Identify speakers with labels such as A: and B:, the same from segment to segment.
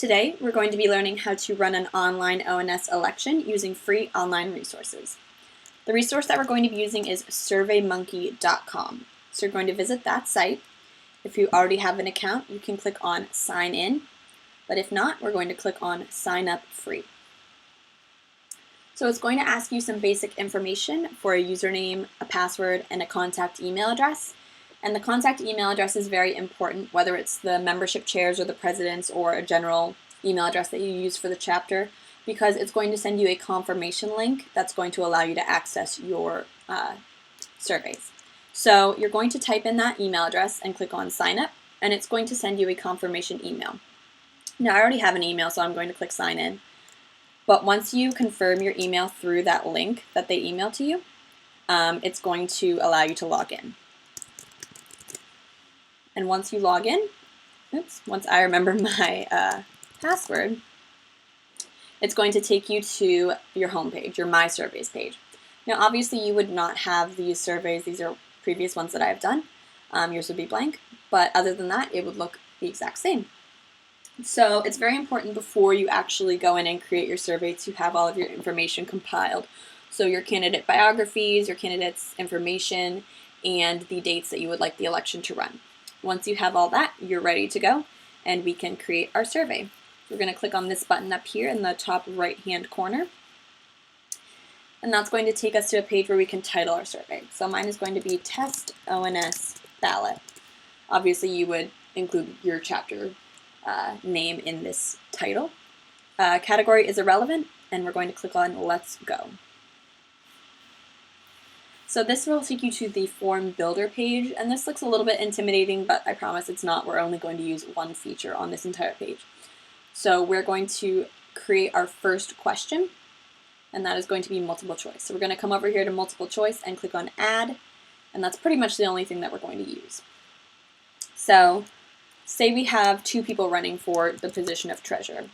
A: Today, we're going to be learning how to run an online ONS election using free online resources. The resource that we're going to be using is surveymonkey.com. So you're going to visit that site. If you already have an account, you can click on Sign In, but if not, we're going to click on Sign Up Free. So it's going to ask you some basic information for a username, a password, and a contact email address. And the contact email address is very important, whether it's the membership chairs or the president's or a general email address that you use for the chapter, because it's going to send you a confirmation link that's going to allow you to access your surveys. So you're going to type in that email address and click on Sign Up, and it's going to send you a confirmation email. Now, I already have an email, so I'm going to click Sign In. But once you confirm your email through that link that they email to you, it's going to allow you to log in. And once you log in, once I remember my password, it's going to take you to your home page, your My Surveys page. Now, obviously, you would not have these surveys. These are previous ones that I've done. Yours would be blank. But other than that, it would look the exact same. So it's very important before you actually go in and create your survey to have all of your information compiled. So your candidate biographies, your candidate's information, and the dates that you would like the election to run. Once you have all that, you're ready to go, and we can create our survey. We're going to click on this button up here in the top right-hand corner, and that's going to take us to a page where we can title our survey. So mine is going to be Test ONS Ballot. Obviously, you would include your chapter name in this title. Category is irrelevant, and we're going to click on Let's Go. So this will take you to the form builder page, and this looks a little bit intimidating, but I promise it's not. We're only going to use one feature on this entire page. So we're going to create our first question, and that is going to be multiple choice. So we're going to come over here to multiple choice and click on Add, and that's pretty much the only thing that we're going to use. So say we have two people running for the position of treasurer.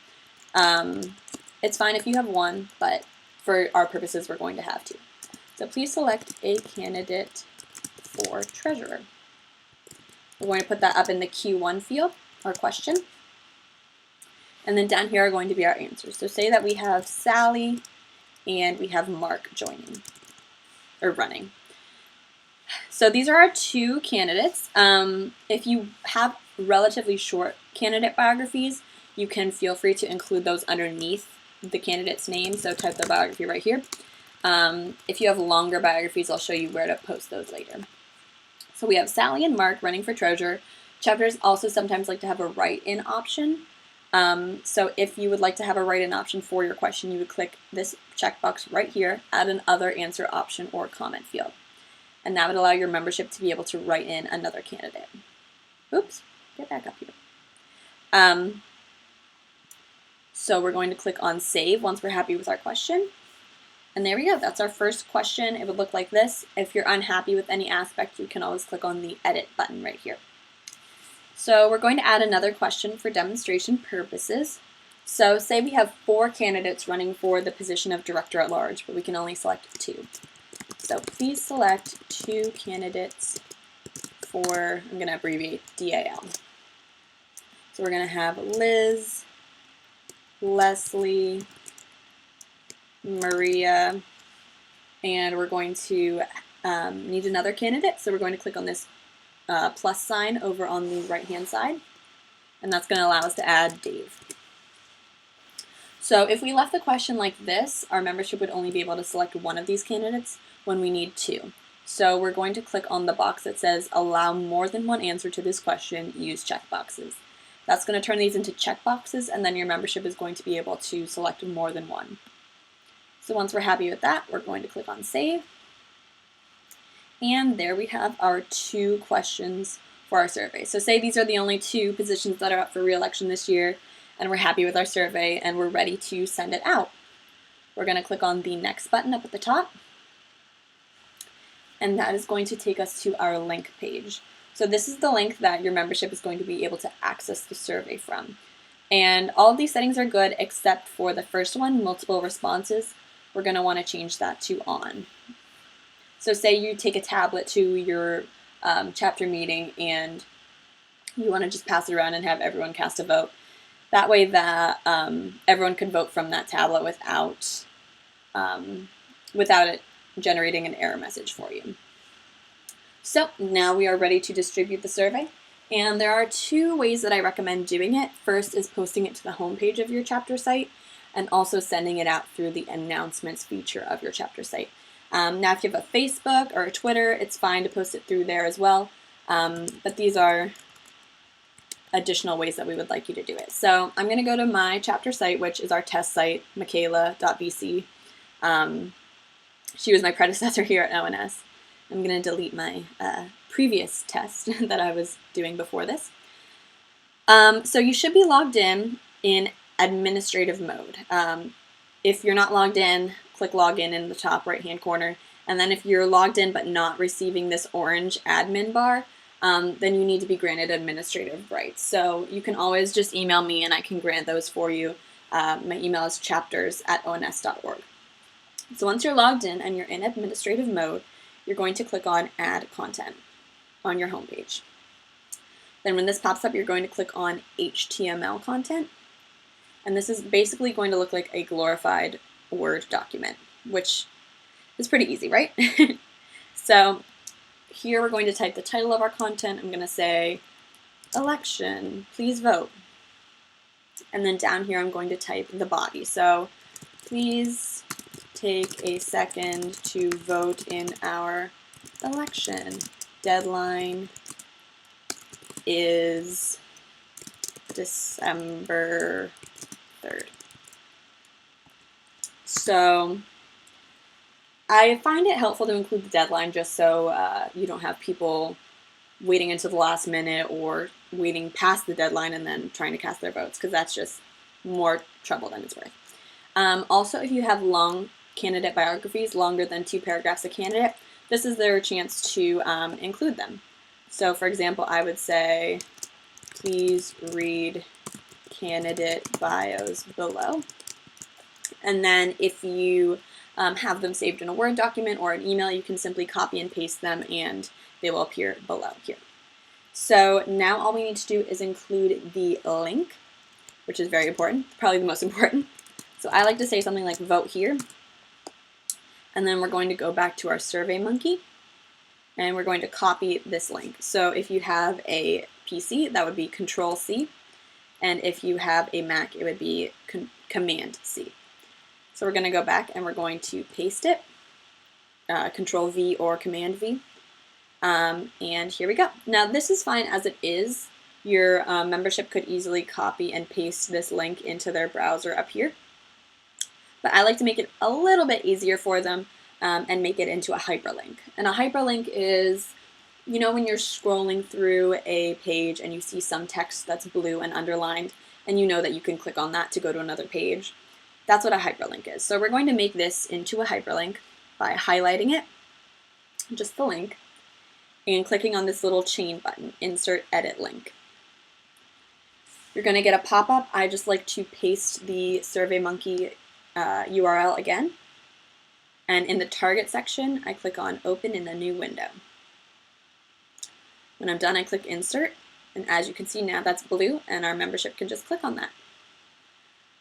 A: It's fine if you have one, but for our purposes, we're going to have two. So please select a candidate for treasurer. We're going to put that up in the Q1 field, our question. And then down here are going to be our answers. So say that we have Sally and we have Mark joining, or running. So these are our two candidates. If you have relatively short candidate biographies, you can feel free to include those underneath the candidate's name. So type the biography right here. If you have longer biographies, I'll show you where to post those later. So we have Sally and Mark running for treasurer. Chapters also sometimes like to have a write-in option. So if you would like to have a write-in option for your question, you would click this checkbox right here, add an other answer option or comment field. And that would allow your membership to be able to write in another candidate. Oops, get back up here. So we're going to click on Save once we're happy with our question. And there we go, that's our first question. It would look like this. If you're unhappy with any aspect, you can always click on the Edit button right here. So we're going to add another question for demonstration purposes. So say we have 4 candidates running for the position of director at large, but we can only select 2. So please select 2 candidates for, I'm going to abbreviate DAL. So we're going to have Liz, Leslie, Maria, and we're going to need another candidate. So we're going to click on this plus sign over on the right-hand side, and that's going to allow us to add Dave. So if we left the question like this, our membership would only be able to select one of these candidates when we need 2. So we're going to click on the box that says allow more than one answer to this question, use checkboxes. That's going to turn these into checkboxes, and then your membership is going to be able to select more than one. So once we're happy with that, we're going to click on Save. And there we have our 2 questions for our survey. So say these are the only 2 positions that are up for re-election this year, and we're happy with our survey and we're ready to send it out. We're going to click on the Next button up at the top, and that is going to take us to our link page. So this is the link that your membership is going to be able to access the survey from. And all of these settings are good except for the first one, multiple responses. We're going to want to change that to on. So say you take a tablet to your chapter meeting and you want to just pass it around and have everyone cast a vote. That way that everyone could vote from that tablet without it generating an error message for you. So now we are ready to distribute the survey. And there are two ways that I recommend doing it. First is posting it to the homepage of your chapter site, and also sending it out through the announcements feature of your chapter site. Now, if you have a Facebook or a Twitter, it's fine to post it through there as well. But these are additional ways that we would like you to do it. So I'm going to go to my chapter site, which is our test site, Michaela.vc. She was my predecessor here at ONS. I'm going to delete my previous test that I was doing before this. So you should be logged in administrative mode. If you're not logged in, click login in the top right-hand corner. And then if you're logged in but not receiving this orange admin bar, then you need to be granted administrative rights. So you can always just email me and I can grant those for you. My email is chapters@ons.org. So once you're logged in and you're in administrative mode, you're going to click on Add Content on your homepage. Then when this pops up, you're going to click on HTML content. And this is basically going to look like a glorified Word document, which is pretty easy, right? So here we're going to type the title of our content. I'm going to say, election, please vote. And then down here I'm going to type the body. So please take a second to vote in our election. Deadline is December 3rd. So I find it helpful to include the deadline just so you don't have people waiting until the last minute or waiting past the deadline and then trying to cast their votes, because that's just more trouble than it's worth. Also, if you have long candidate biographies, longer than 2 paragraphs a candidate, this is their chance to include them. So for example, I would say, please read candidate bios below. And then if you have them saved in a Word document or an email, you can simply copy and paste them and they will appear below here. So now all we need to do is include the link, which is very important, probably the most important. So I like to say something like vote here. And then we're going to go back to our SurveyMonkey and we're going to copy this link. So if you have a PC, that would be Control-C. And if you have a Mac, it would be Command-C. So we're going to go back and we're going to paste it, Control-V or Command-V. And here we go. Now this is fine as it is. Your membership could easily copy and paste this link into their browser up here. But I like to make it a little bit easier for them and make it into a hyperlink. And a hyperlink is, you know, when you're scrolling through a page and you see some text that's blue and underlined, and you know that you can click on that to go to another page. That's what a hyperlink is. So we're going to make this into a hyperlink by highlighting it, just the link, and clicking on this little chain button, Insert Edit Link. You're going to get a pop-up. I just like to paste the SurveyMonkey URL again. And in the target section, I click on Open in a new window. When I'm done, I click Insert. And as you can see now, that's blue, and our membership can just click on that.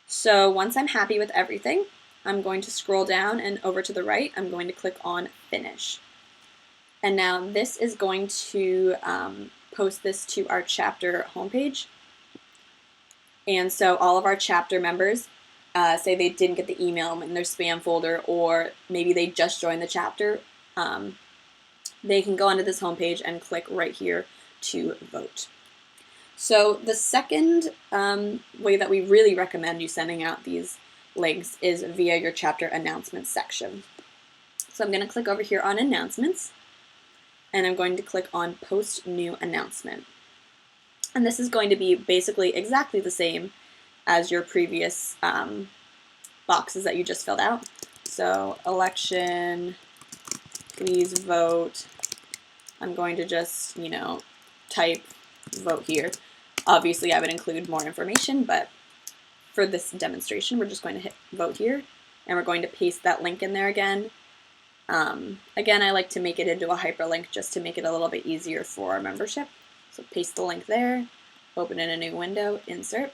A: So once I'm happy with everything, I'm going to scroll down and over to the right, I'm going to click on Finish. And now this is going to post this to our chapter homepage. And so all of our chapter members, say they didn't get the email in their spam folder, or maybe they just joined the chapter, they can go onto this homepage and click right here to vote. So the second way that we really recommend you sending out these links is via your chapter announcements section. So I'm going to click over here on announcements, and I'm going to click on Post New Announcement. And this is going to be basically exactly the same as your previous boxes that you just filled out. So election, please vote. I'm going to just, you know, type vote here. Obviously I would include more information, but for this demonstration we're just going to hit vote here, and we're going to paste that link in there again. Again, I like to make it into a hyperlink just to make it a little bit easier for our membership. So paste the link there, open in a new window, insert.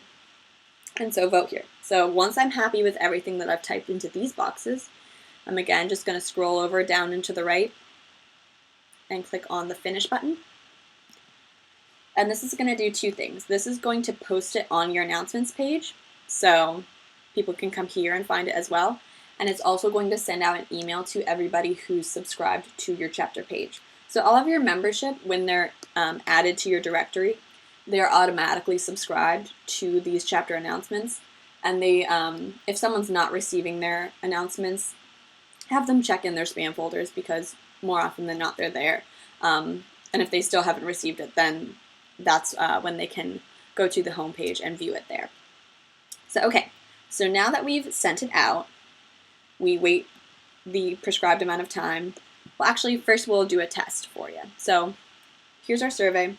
A: And so vote here. So once I'm happy with everything that I've typed into these boxes, I'm again just going to scroll over down and to the right and click on the Finish button. And this is going to do two things. This is going to post it on your announcements page, so people can come here and find it as well. And it's also going to send out an email to everybody who's subscribed to your chapter page. So all of your membership, when they're added to your directory, they're automatically subscribed to these chapter announcements. And they, if someone's not receiving their announcements, have them check in their spam folders, because more often than not they're there. And if they still haven't received it, then that's when they can go to the home page and view it there. So okay, so now that we've sent it out, we wait the prescribed amount of time. Well, actually, first we'll do a test for you. So here's our survey.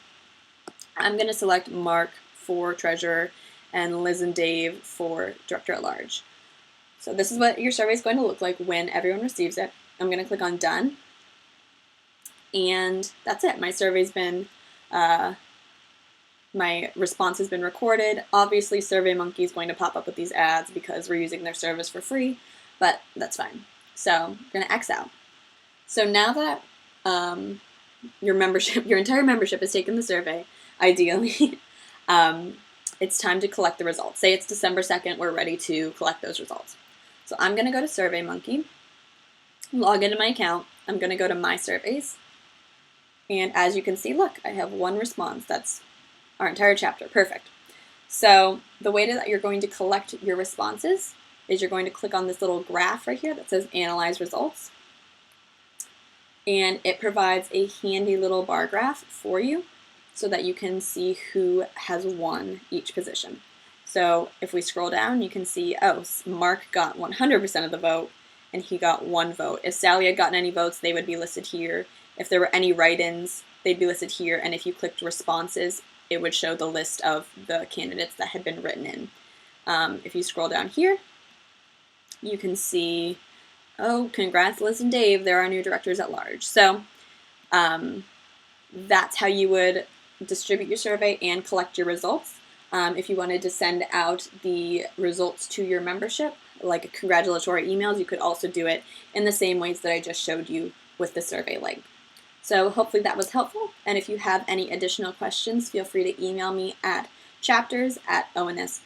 A: I'm going to select Mark for treasurer and Liz and Dave for director at large. So this is what your survey is going to look like when everyone receives it. I'm going to click on done. And that's it. My survey's been, my response has been recorded. Obviously, SurveyMonkey is going to pop up with these ads because we're using their service for free, but that's fine. So I'm going to X out. So now that your entire membership has taken the survey, ideally, it's time to collect the results. Say it's December 2nd, we're ready to collect those results. So I'm going to go to SurveyMonkey, log into my account. I'm going to go to My Surveys. And as you can see, look, I have one response. That's our entire chapter. Perfect. So the way that you're going to collect your responses is you're going to click on this little graph right here that says Analyze Results. And it provides a handy little bar graph for you so that you can see who has won each position. So if we scroll down, you can see, oh, Mark got 100% of the vote, and he got 1 vote. If Sally had gotten any votes, they would be listed here. If there were any write-ins, they'd be listed here. And if you clicked responses, it would show the list of the candidates that had been written in. If you scroll down here, you can see, oh, congrats, Liz and Dave, they're our new directors at large. So that's how you would distribute your survey and collect your results. If you wanted to send out the results to your membership, like congratulatory emails, you could also do it in the same ways that I just showed you with the survey link. So hopefully that was helpful, and if you have any additional questions, feel free to email me at chapters@ons.org.